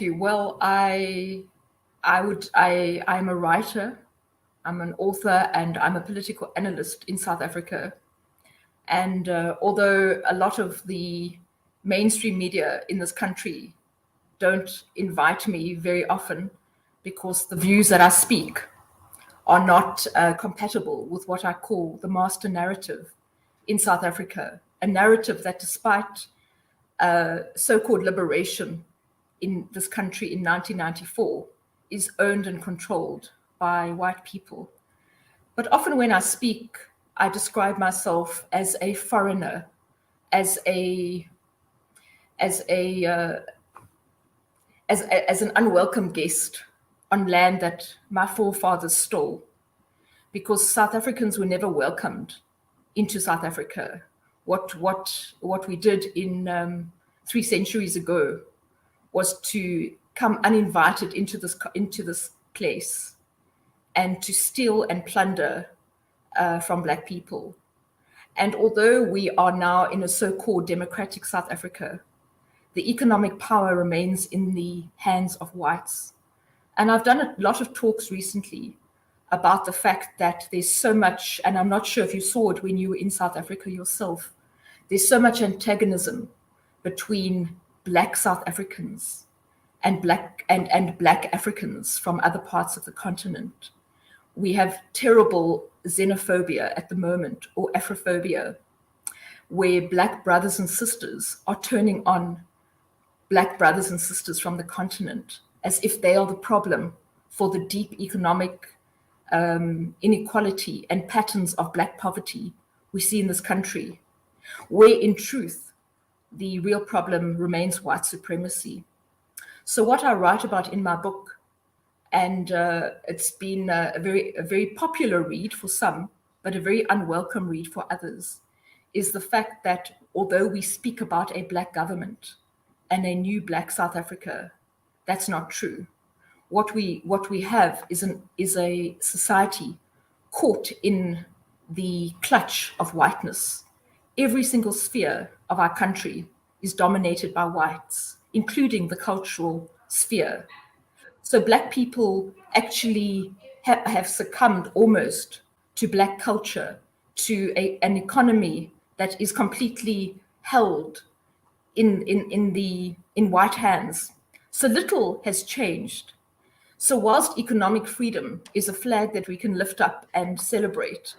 you. Well, I'm a writer, I'm an author, and I'm a political analyst in South Africa. And although a lot of the mainstream media in this country don't invite me very often because the views that I speak are not compatible with what I call the master narrative in South Africa, a narrative that despite so-called liberation in this country in 1994 is owned and controlled by white people. But often when I speak, I describe myself as a foreigner, as a as a as an unwelcome guest on land that my forefathers stole, because South Africans were never welcomed into South Africa. What we did in 3 centuries ago was to come uninvited into this place and to steal and plunder from Black people. And although we are now in a so-called democratic South Africa, the economic power remains in the hands of whites. And I've done a lot of talks recently about the fact that there's so much, and I'm not sure if you saw it when you were in South Africa yourself, there's so much antagonism between Black South Africans and Black Africans from other parts of the continent. We have terrible xenophobia at the moment, or Afrophobia, where Black brothers and sisters are turning on Black brothers and sisters from the continent as if they are the problem for the deep economic inequality and patterns of Black poverty we see in this country, where in truth, the real problem remains white supremacy. So what I write about in my book, and it's been a very popular read for some, but a very unwelcome read for others, is the fact that although we speak about a Black government and a new Black South Africa, that's not true. What we have is a society caught in the clutch of whiteness. Every single sphere of our country is dominated by whites, including the cultural sphere. So Black people actually have succumbed almost to Black culture, to an economy that is completely held in white hands. So little has changed. So whilst economic freedom is a flag that we can lift up and celebrate,